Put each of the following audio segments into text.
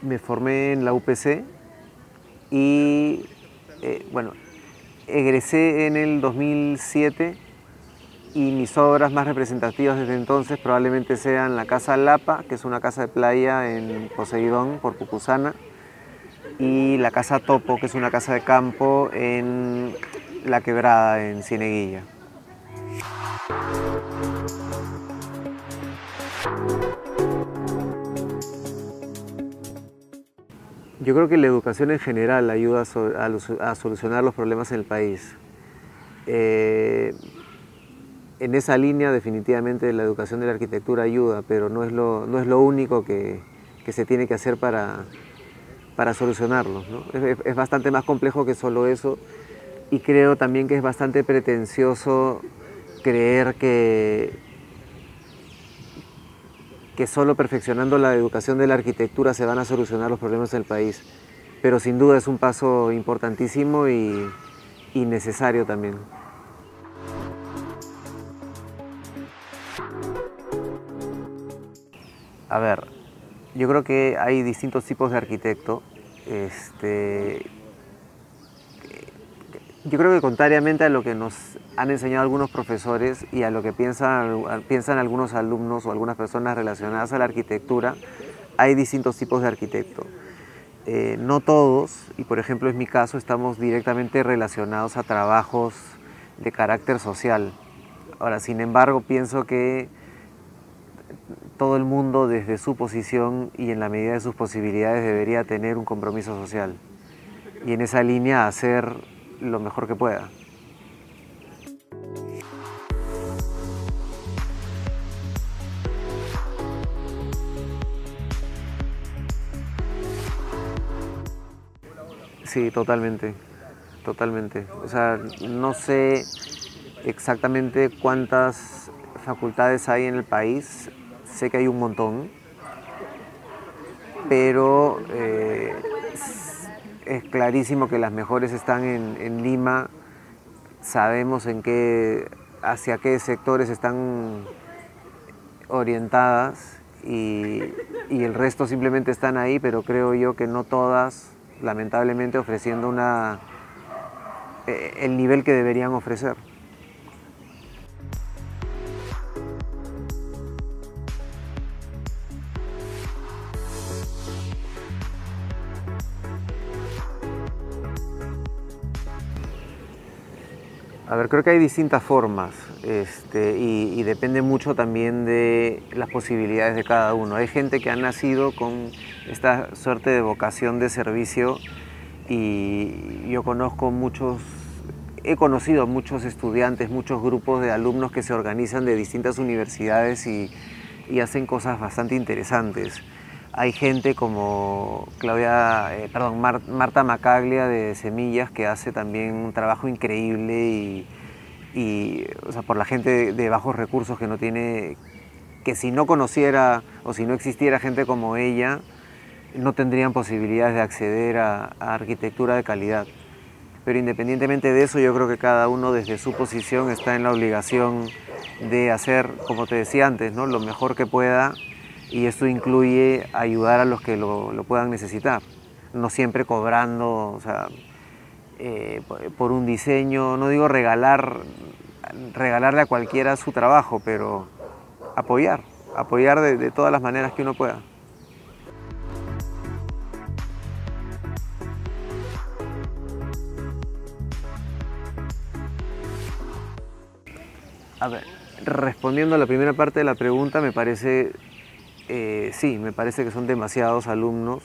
Me formé en la UPC y bueno, egresé en el 2007 y mis obras más representativas desde entonces probablemente sean la Casa Lapa, que es una casa de playa en Poseidón, por Pucusana, y la Casa Topo, que es una casa de campo en La Quebrada, en Cieneguilla. Yo creo que la educación en general ayuda a solucionar los problemas en el país. En esa línea definitivamente la educación de la arquitectura ayuda, pero no es lo único que se tiene que hacer para solucionarlos, ¿no? Es bastante más complejo que solo eso, y creo también que es bastante pretencioso creer que solo perfeccionando la educación de la arquitectura se van a solucionar los problemas del país. Pero sin duda es un paso importantísimo y necesario también. A ver, yo creo que hay distintos tipos de arquitecto. Yo creo que contrariamente a lo que nos han enseñado algunos profesores y a lo que piensan algunos alumnos o algunas personas relacionadas a la arquitectura, hay distintos tipos de arquitecto. No todos, y por ejemplo en mi caso, estamos directamente relacionados a trabajos de carácter social. Ahora, sin embargo, pienso que todo el mundo desde su posición y en la medida de sus posibilidades debería tener un compromiso social y en esa línea hacer lo mejor que pueda. Sí, totalmente, totalmente. O sea, no sé exactamente cuántas facultades hay en el país, sé que hay un montón, pero es clarísimo que las mejores están en Lima. Sabemos hacia qué sectores están orientadas y el resto simplemente están ahí, pero creo yo que no todas, lamentablemente, ofreciendo el nivel que deberían ofrecer. A ver, creo que hay distintas formas y depende mucho también de las posibilidades de cada uno. Hay gente que ha nacido con esta suerte de vocación de servicio y yo he conocido muchos estudiantes, muchos grupos de alumnos que se organizan de distintas universidades y hacen cosas bastante interesantes. Hay gente como Marta Macaglia de Semillas, que hace también un trabajo increíble o sea, por la gente de bajos recursos que si no conociera o si no existiera gente como ella, no tendrían posibilidades de acceder a arquitectura de calidad. Pero independientemente de eso, yo creo que cada uno desde su posición está en la obligación de hacer, como te decía antes, ¿no?, lo mejor que pueda, y esto incluye ayudar a los que lo puedan necesitar, no siempre cobrando, o sea, por un diseño, no digo regalarle a cualquiera su trabajo, pero apoyar de todas las maneras que uno pueda. A ver, respondiendo a la primera parte de la pregunta, me parece que son demasiados alumnos.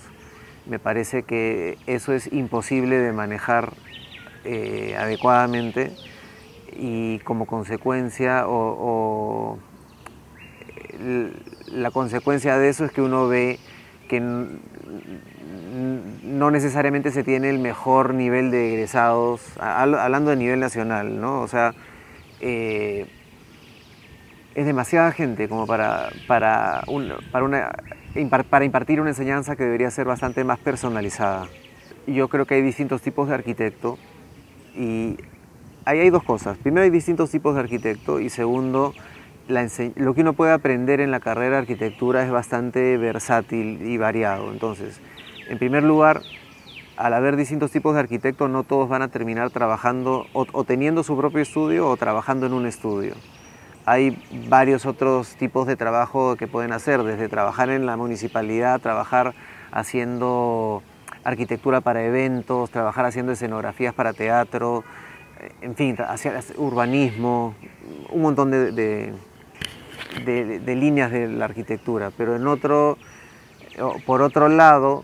Me parece que eso es imposible de manejar adecuadamente. y como consecuencia la consecuencia de eso es que uno ve que no necesariamente se tiene el mejor nivel de egresados, hablando de nivel nacional, ¿no? O sea, es demasiada gente como para impartir una enseñanza que debería ser bastante más personalizada. Yo creo que hay distintos tipos de arquitecto y ahí hay dos cosas. Primero, hay distintos tipos de arquitecto y segundo, lo que uno puede aprender en la carrera de arquitectura es bastante versátil y variado. Entonces, en primer lugar, al haber distintos tipos de arquitectos, no todos van a terminar trabajando o teniendo su propio estudio o trabajando en un estudio. Hay varios otros tipos de trabajo que pueden hacer, desde trabajar en la municipalidad, trabajar haciendo arquitectura para eventos, trabajar haciendo escenografías para teatro, en fin, hacia urbanismo, un montón de líneas de la arquitectura. Pero por otro lado,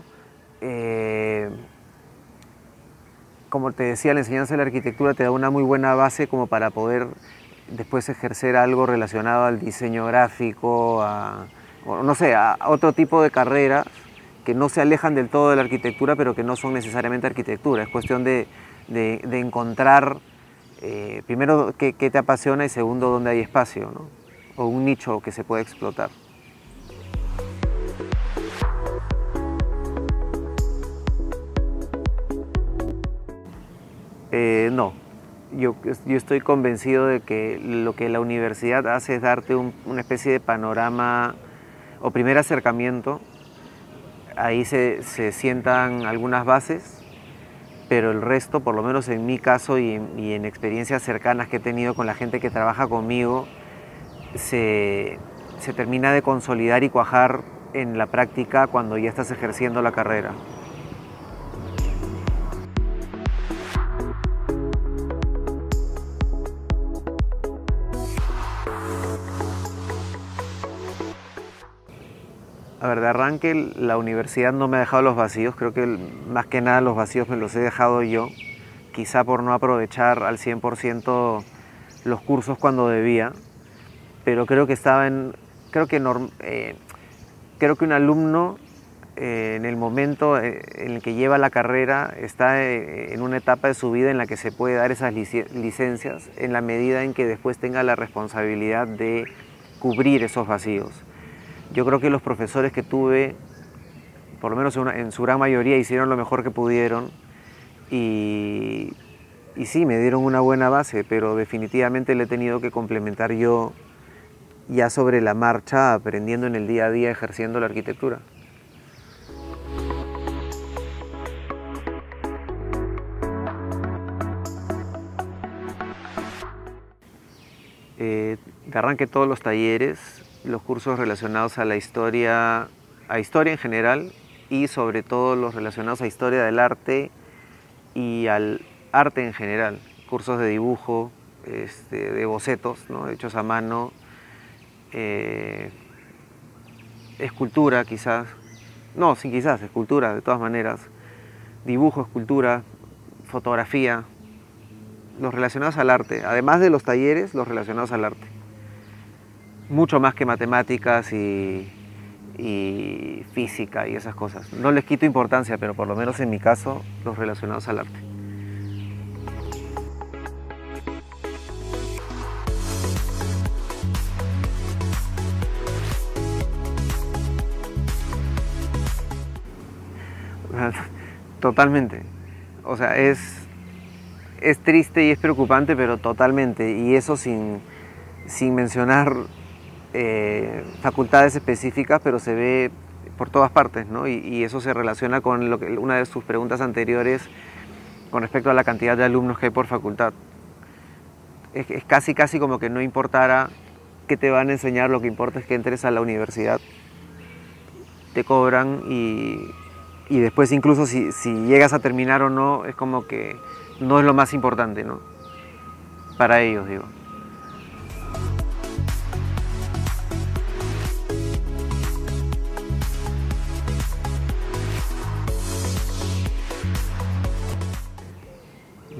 como te decía, la enseñanza de la arquitectura te da una muy buena base como para poder después ejercer algo relacionado al diseño gráfico, o no sé, a otro tipo de carreras que no se alejan del todo de la arquitectura, pero que no son necesariamente arquitectura. Es cuestión de encontrar, primero, qué te apasiona y segundo, dónde hay espacio, ¿no? O un nicho que se puede explotar. No, yo estoy convencido de que lo que la universidad hace es darte una especie de panorama o primer acercamiento. Ahí se sientan algunas bases, pero el resto, por lo menos en mi caso y en experiencias cercanas que he tenido con la gente que trabaja conmigo, se termina de consolidar y cuajar en la práctica cuando ya estás ejerciendo la carrera. A ver, de arranque la universidad no me ha dejado los vacíos, creo que más que nada los vacíos me los he dejado yo, quizá por no aprovechar al 100% los cursos cuando debía, pero creo que creo que un alumno en el momento en el que lleva la carrera está en una etapa de su vida en la que se puede dar esas licencias en la medida en que después tenga la responsabilidad de cubrir esos vacíos. Yo creo que los profesores que tuve, por lo menos en su gran mayoría, hicieron lo mejor que pudieron y sí, me dieron una buena base, pero definitivamente le he tenido que complementar yo ya sobre la marcha, aprendiendo en el día a día, ejerciendo la arquitectura. De arranque todos los talleres, los cursos relacionados a la historia, en general, y sobre todo los relacionados a historia del arte y al arte en general, cursos de dibujo, de bocetos, ¿no? Hechos a mano, escultura quizás, no, sin quizás, escultura de todas maneras, dibujo, escultura, fotografía, los relacionados al arte, además de los talleres, los relacionados al arte. Mucho más que matemáticas y física y esas cosas. No les quito importancia, pero por lo menos en mi caso, los relacionados al arte. Totalmente. O sea, es triste y es preocupante, pero totalmente. Y eso sin mencionar facultades específicas, pero se ve por todas partes, ¿no? Y eso se relaciona con una de sus preguntas anteriores con respecto a la cantidad de alumnos que hay por facultad. Es casi como que no importara qué te van a enseñar, lo que importa es que entres a la universidad, te cobran y después incluso si llegas a terminar o no, es como que no es lo más importante, ¿no? Para ellos, digo.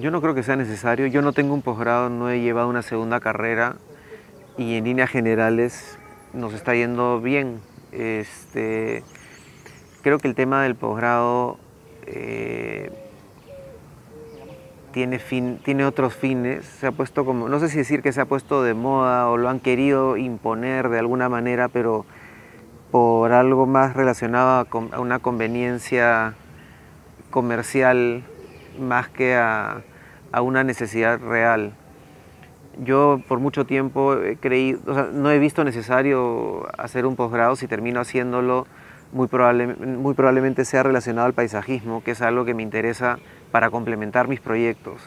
Yo no creo que sea necesario. Yo no tengo un posgrado, no he llevado una segunda carrera y en líneas generales nos está yendo bien. Creo que el tema del posgrado tiene otros fines. Se ha puesto como, no sé si decir que se ha puesto de moda o lo han querido imponer de alguna manera, pero por algo más relacionado a una conveniencia comercial más que a una necesidad real. Yo por mucho tiempo he creído, o sea, no he visto necesario hacer un posgrado. Si termino haciéndolo, muy probablemente sea relacionado al paisajismo, que es algo que me interesa para complementar mis proyectos.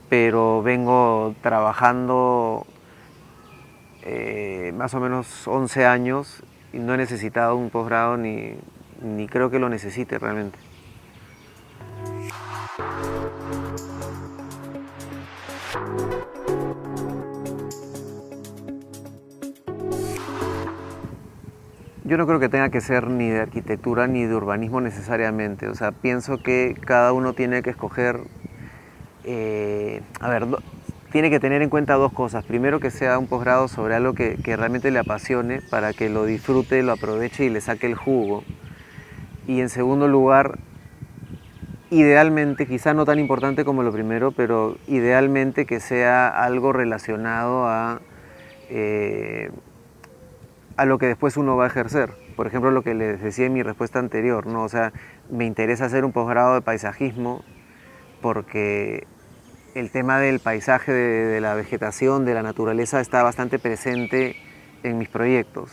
Pero vengo trabajando más o menos 11 años y no he necesitado un posgrado ni creo que lo necesite realmente. Yo no creo que tenga que ser ni de arquitectura ni de urbanismo necesariamente. O sea, pienso que cada uno tiene que escoger, tiene que tener en cuenta dos cosas. Primero, que sea un posgrado sobre algo que realmente le apasione para que lo disfrute, lo aproveche y le saque el jugo. Y en segundo lugar, idealmente, quizá no tan importante como lo primero, pero idealmente que sea algo relacionado a lo que después uno va a ejercer. Por ejemplo, lo que les decía en mi respuesta anterior, ¿no? O sea, me interesa hacer un posgrado de paisajismo porque el tema del paisaje, de la vegetación, de la naturaleza está bastante presente en mis proyectos.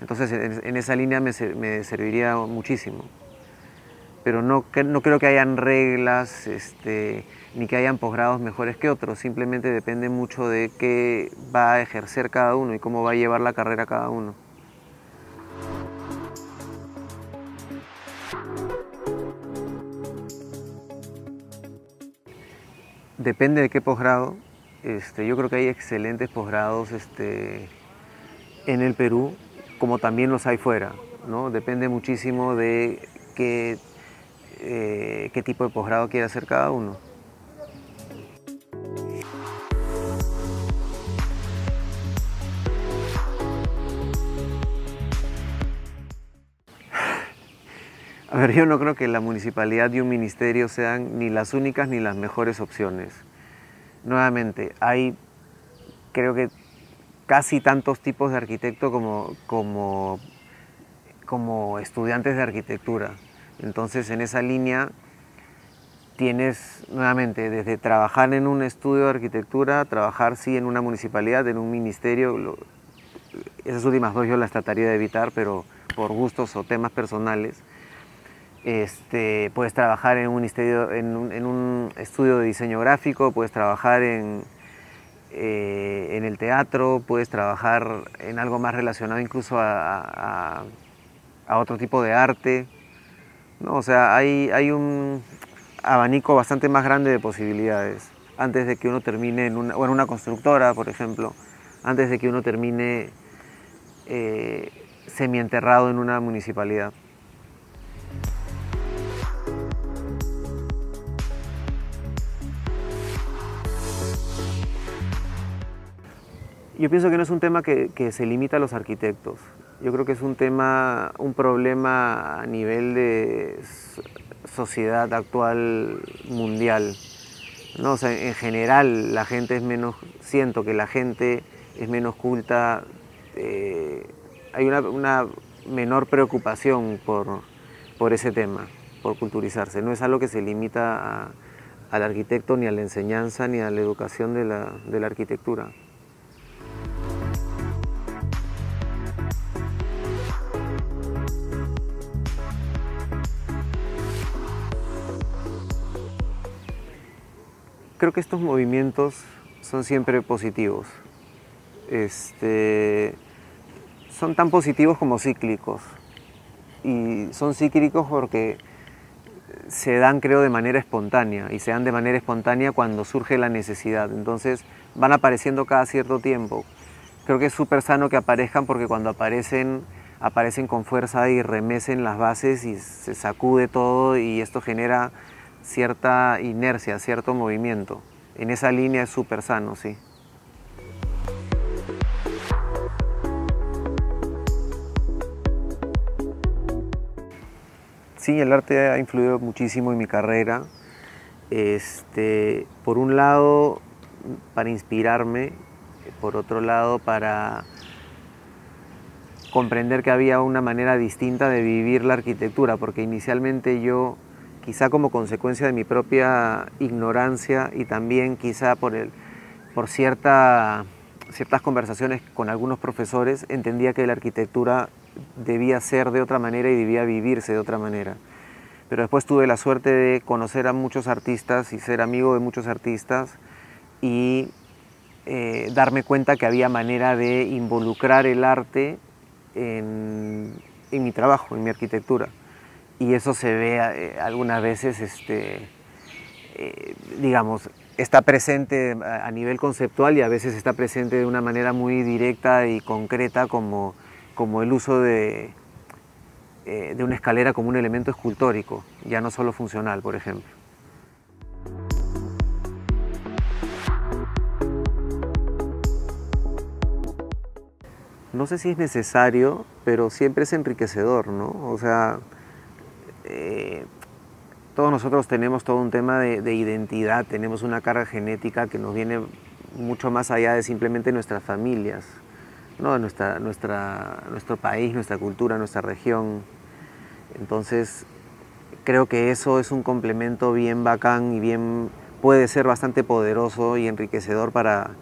Entonces, en esa línea me serviría muchísimo. Pero no creo que hayan reglas, ni que hayan posgrados mejores que otros. Simplemente depende mucho de qué va a ejercer cada uno y cómo va a llevar la carrera cada uno. Depende de qué posgrado. Yo creo que hay excelentes posgrados en el Perú, como también los hay fuera, ¿no? Depende muchísimo de qué tipo de posgrado quiere hacer cada uno. A ver, yo no creo que la municipalidad y un ministerio sean ni las únicas ni las mejores opciones. Nuevamente, hay, creo que casi tantos tipos de arquitecto como estudiantes de arquitectura. Entonces, en esa línea tienes, nuevamente, desde trabajar en un estudio de arquitectura, trabajar sí en una municipalidad, en un ministerio. Esas últimas dos yo las trataría de evitar, pero por gustos o temas personales. Puedes trabajar en un estudio de diseño gráfico, puedes trabajar en el teatro, puedes trabajar en algo más relacionado incluso a otro tipo de arte, ¿no? O sea, hay un abanico bastante más grande de posibilidades antes de que uno termine en una constructora, por ejemplo, antes de que uno termine semienterrado en una municipalidad. Yo pienso que no es un tema que se limita a los arquitectos. Yo creo que es un problema a nivel de sociedad actual mundial, ¿no? O sea, en general la gente es menos, siento que la gente es menos culta, hay una menor preocupación por ese tema, por culturizarse. No es algo que se limita al arquitecto, ni a la enseñanza, ni a la educación de la arquitectura. Creo que estos movimientos son siempre positivos. Son tan positivos como cíclicos. Y son cíclicos porque se dan, creo, de manera espontánea. Y se dan de manera espontánea cuando surge la necesidad. Entonces van apareciendo cada cierto tiempo. Creo que es súper sano que aparezcan porque cuando aparecen con fuerza y remecen las bases y se sacude todo y esto genera cierta inercia, cierto movimiento. En esa línea es súper sano, sí. Sí, el arte ha influido muchísimo en mi carrera. Por un lado, para inspirarme, por otro lado, para comprender que había una manera distinta de vivir la arquitectura, porque inicialmente yo, quizá como consecuencia de mi propia ignorancia y también quizá por ciertas conversaciones con algunos profesores, entendía que la arquitectura debía ser de otra manera y debía vivirse de otra manera. Pero después tuve la suerte de conocer a muchos artistas y ser amigo de muchos artistas y darme cuenta que había manera de involucrar el arte en mi trabajo, en mi arquitectura. Y eso se ve algunas veces, digamos, está presente a nivel conceptual y a veces está presente de una manera muy directa y concreta como el uso de una escalera como un elemento escultórico, ya no solo funcional, por ejemplo. No sé si es necesario, pero siempre es enriquecedor, ¿no? O sea, todos nosotros tenemos todo un tema de identidad, tenemos una carga genética que nos viene mucho más allá de simplemente nuestras familias, ¿no? Nuestro país, nuestra cultura, nuestra región. Entonces, creo que eso es un complemento bien bacán y puede ser bastante poderoso y enriquecedor para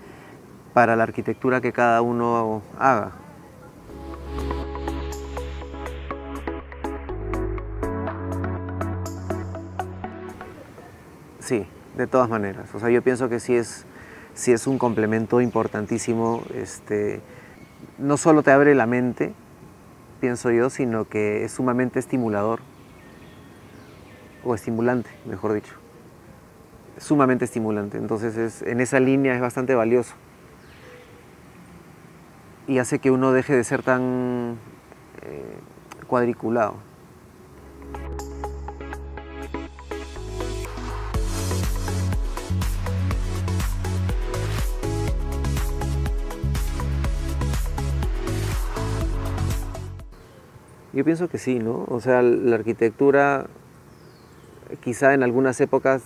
la arquitectura que cada uno haga. Sí, de todas maneras. O sea, yo pienso que sí es un complemento importantísimo. No solo te abre la mente, pienso yo, sino que es sumamente estimulador, o estimulante, mejor dicho. Es sumamente estimulante. Entonces, en esa línea es bastante valioso. Y hace que uno deje de ser tan cuadriculado. Yo pienso que sí, ¿no? O sea, la arquitectura, quizá en algunas épocas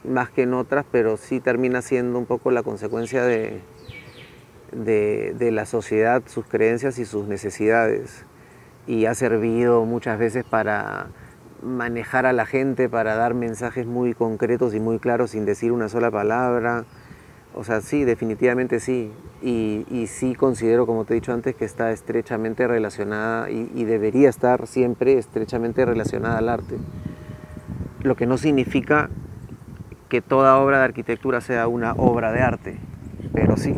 más que en otras, pero sí termina siendo un poco la consecuencia de la sociedad, sus creencias y sus necesidades. Y ha servido muchas veces para manejar a la gente, para dar mensajes muy concretos y muy claros sin decir una sola palabra. O sea, sí, definitivamente sí. Y sí considero, como te he dicho antes, que está estrechamente relacionada y debería estar siempre estrechamente relacionada al arte. Lo que no significa que toda obra de arquitectura sea una obra de arte, pero sí.